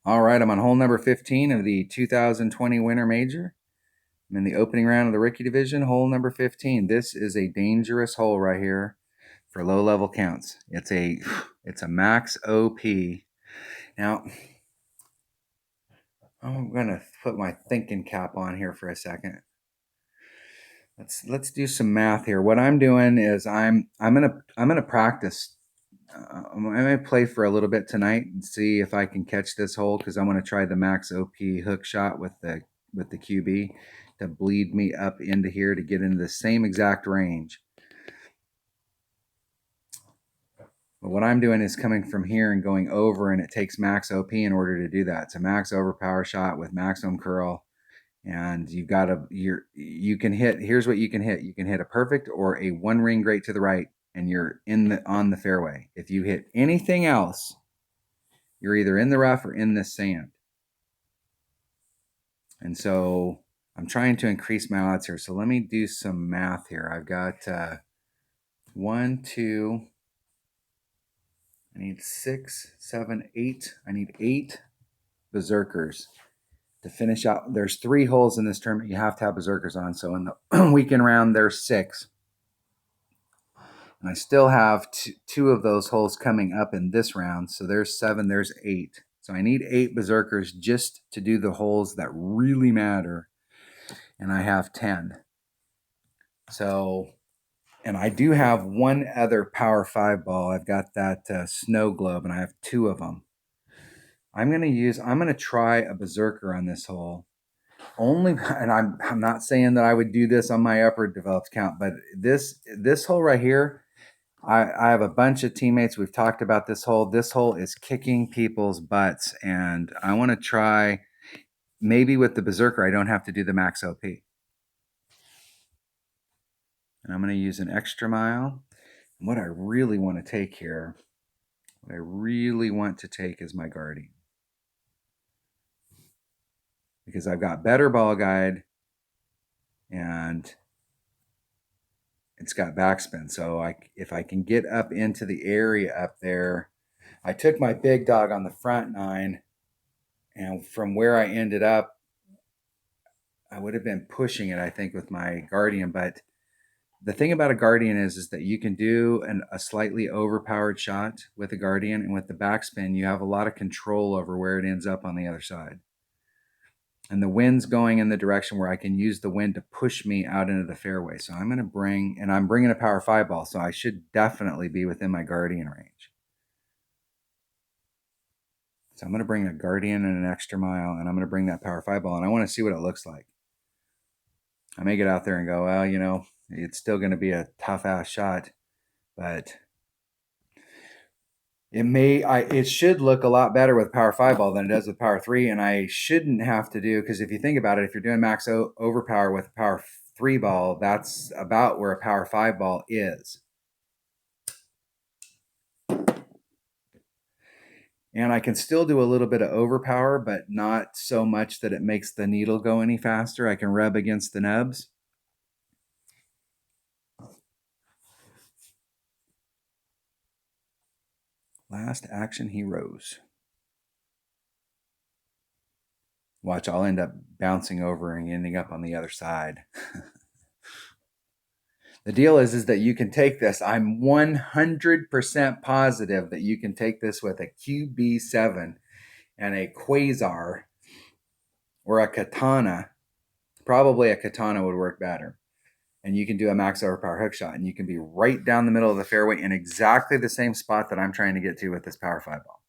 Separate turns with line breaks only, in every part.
All right, I'm on hole number 15 of the 2020 Winter Major. I'm in the opening round of the rookie division, hole number 15. This is a dangerous hole right here for low level counts. It's a max OP. Now, I'm gonna put my thinking cap on here for a second. Let's do some math here. What I'm doing is I'm gonna practice. I'm gonna play for a little bit tonight and see if I can catch this hole because I want to try the max OP hook shot with the QB to bleed me up into here to get into the same exact range. But what I'm doing is coming from here and going over, and it takes max OP in order to do that. It's a max overpower shot with maximum curl, and you've got you can hit. Here's what you can hit. You can hit a perfect or a one ring great to the right, and you're on the fairway. If you hit anything else, you're either in the rough or in the sand. And so I'm trying to increase my odds here. So let me do some math here. I've got 1, 2, I need 6, 7, 8. I need 8 berserkers to finish out. There's 3 holes in this tournament you have to have berserkers on. So in the weekend round, there's 6. And I still have 2 of those holes coming up in this round. So there's 7, there's 8. So I need 8 berserkers just to do the holes that really matter. And I have 10. So, and I do have one other Power 5 ball. I've got that snow globe, and I have 2 of them. I'm going to try a berserker on this hole. And I'm not saying that I would do this on my upper developed count, but this hole right here, I have a bunch of teammates. We've talked about this hole. This hole is kicking people's butts, and I want to try, maybe with the berserker, I don't have to do the max OP. And I'm going to use an extra mile. And what I really want to take here, is my Guardian. Because I've got better ball guide and it's got backspin. So if I can get up into the area up there, I took my big dog on the front 9, and from where I ended up, I would have been pushing it, I think, with my Guardian. But the thing about a Guardian is that you can do a slightly overpowered shot with a Guardian, and with the backspin, you have a lot of control over where it ends up on the other side. And the wind's going in the direction where I can use the wind to push me out into the fairway. So I'm going to I'm bringing a Power 5 ball, so I should definitely be within my Guardian range. So I'm going to bring a Guardian and an extra mile, and I'm going to bring that Power 5 ball, and I want to see what it looks like. I may get out there and go, well, you know, it's still going to be a tough-ass shot, but it should look a lot better with Power 5 ball than it does with Power 3, and I shouldn't have to do, because if you think about it, if you're doing max overpower with a Power 3 ball, that's about where a Power 5 ball is. And I can still do a little bit of overpower, but not so much that it makes the needle go any faster. I can rub against the nubs. Last action heroes. Watch, I'll end up bouncing over and ending up on the other side. The deal is that you can take this. I'm 100% positive that you can take this with a QB7 and a Quasar or a Katana. Probably a Katana would work better. And you can do a max overpower hook shot, and you can be right down the middle of the fairway in exactly the same spot that I'm trying to get to with this Power 5 ball.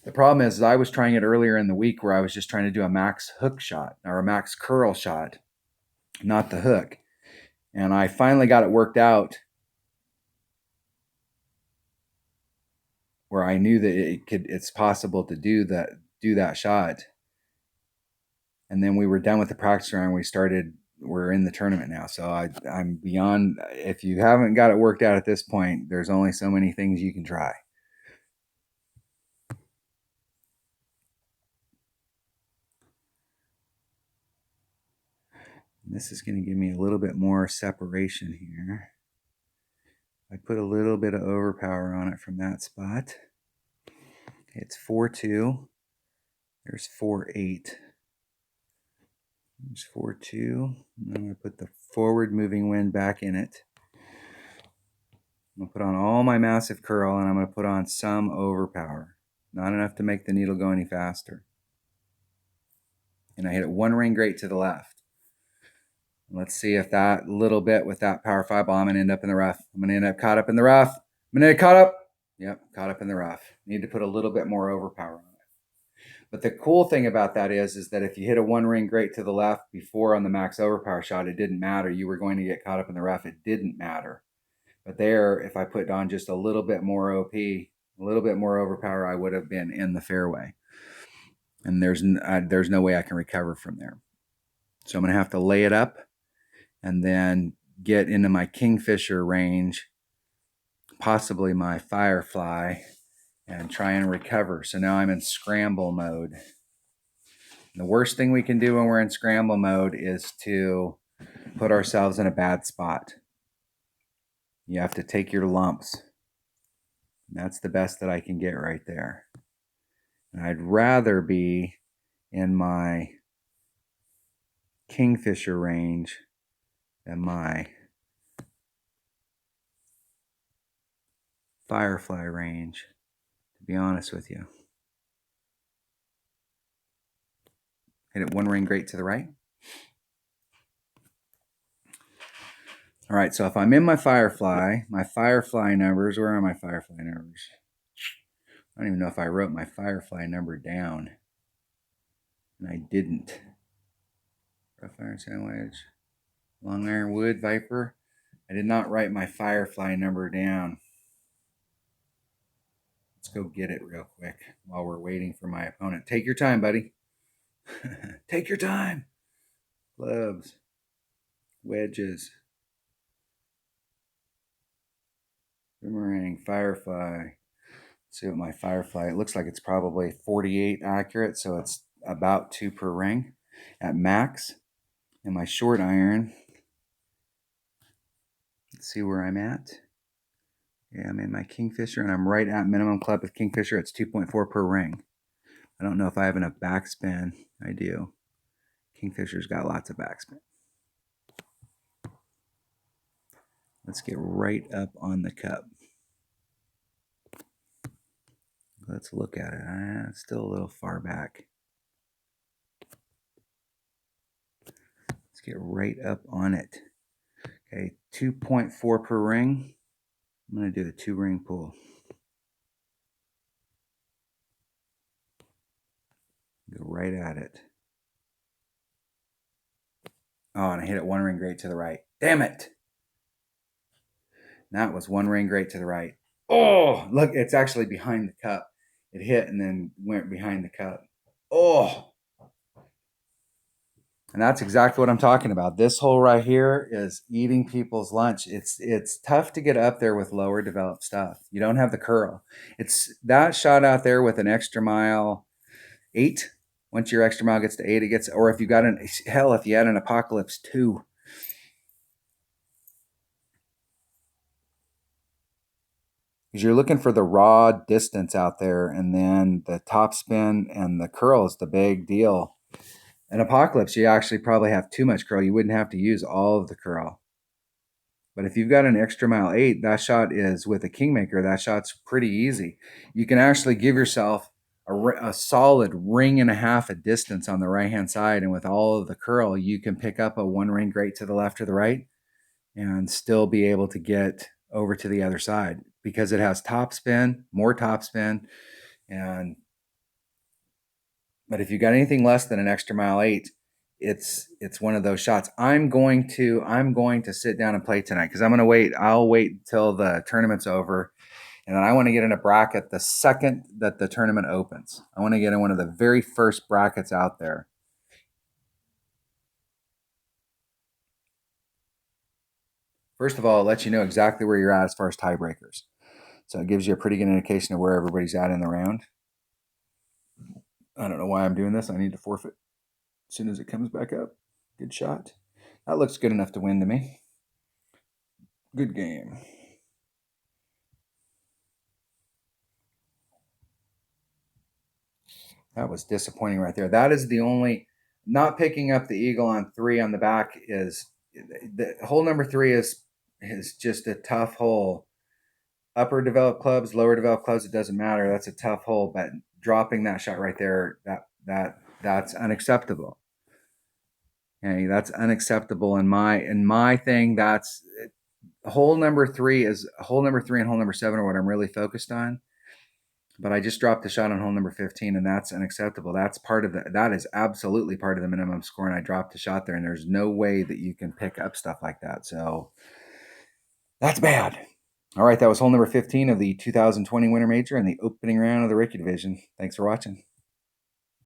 The problem is I was trying it earlier in the week where I was just trying to do a max hook shot or a max curl shot, not the hook. And I finally got it worked out where I knew that it's possible to do that shot. And then we were done with the practice round. We're in the tournament now. So I'm beyond, if you haven't got it worked out at this point, there's only so many things you can try. This is going to give me a little bit more separation here. I put a little bit of overpower on it from that spot. It's 4-2. There's 4-8. There's 4-2. I'm going to put the forward moving wind back in it. I'm going to put on all my massive curl, and I'm going to put on some overpower. Not enough to make the needle go any faster. And I hit it one ring great to the left. Let's see if that little bit with that power 5 ball, I'm going to end up in the rough. I'm going to end up caught up in the rough. I'm going to get caught up. Yep, caught up in the rough. Need to put a little bit more overpower on it. But the cool thing about that is that if you hit a one ring great to the left before on the max overpower shot, it didn't matter. You were going to get caught up in the rough. It didn't matter. But there, if I put on just a little bit more OP, a little bit more overpower, I would have been in the fairway. And there's no way I can recover from there. So I'm going to have to lay it up and then get into my Kingfisher range, possibly my Firefly, and try and recover. So now I'm in scramble mode. The worst thing we can do when we're in scramble mode is to put ourselves in a bad spot. You have to take your lumps. That's the best that I can get right there. And I'd rather be in my Kingfisher range than my Firefly range, to be honest with you. Hit it one ring great to the right. All right, so if I'm in my Firefly numbers, where are my Firefly numbers? I don't even know if I wrote my Firefly number down. And I didn't. Rough iron sandwich, long iron wood, Viper. I did not write my Firefly number down. Let's go get it real quick while we're waiting for my opponent. Take your time, buddy. Take your time. Clubs, wedges, boomerang, Firefly. Let's see what my Firefly, it looks like it's probably 48 accurate, so it's about 2 per ring at max. And my short iron, let's see where I'm at. Yeah, I'm in my Kingfisher, and I'm right at minimum club with Kingfisher. It's 2.4 per ring. I don't know if I have enough backspin. I do. Kingfisher's got lots of backspin. Let's get right up on the cup. Let's look at it. It's still a little far back. Let's get right up on it. Okay, 2.4 per ring. I'm going to do the 2 ring pull. Go right at it. Oh, and I hit it 1 ring great to the right. Damn it! That was 1 ring great to the right. Oh, look, it's actually behind the cup. It hit and then went behind the cup. Oh! And that's exactly what I'm talking about. This hole right here is eating people's lunch. It's tough to get up there with lower developed stuff. You don't have the curl. It's that shot out there with an extra mile 8. Once your extra mile gets to 8, it gets, or if you got if you had an Apocalypse 2. Because you're looking for the raw distance out there, and then the top spin and the curl is the big deal. An Apocalypse, you actually probably have too much curl. You wouldn't have to use all of the curl. But if you've got an extra mile 8, that shot is with a Kingmaker. That shot's pretty easy. You can actually give yourself a solid ring and a half of distance on the right-hand side. And with all of the curl, you can pick up a 1 ring great to the left or the right and still be able to get over to the other side because it has top spin, more top spin. But if you got anything less than an extra mile 8, it's one of those shots. I'm going to sit down and play tonight because I'm going to wait. I'll wait until the tournament's over, and then I want to get in a bracket the second that the tournament opens. I want to get in one of the very first brackets out there. First of all, it lets you know exactly where you're at as far as tiebreakers. So it gives you a pretty good indication of where everybody's at in the round. I don't know why I'm doing this. I need to forfeit as soon as it comes back up. Good shot. That looks good enough to win to me. Good game. That was disappointing right there. That is the only, not picking up the eagle on 3 on the back is, the hole number 3 is just a tough hole. Upper developed clubs, lower developed clubs, it doesn't matter. That's a tough hole, but dropping that shot right there, that's unacceptable. Okay, that's unacceptable in my thing. That's hole number 3 is hole number 3 and hole number 7 are what I'm really focused on. But I just dropped the shot on hole number 15, and that's unacceptable. That's part of that is absolutely part of the minimum score, and I dropped the shot there, and there's no way that you can pick up stuff like that. So that's bad. All right, that was hole number 15 of the 2020 Winter Major and the opening round of the Rookie Division. Thanks for watching.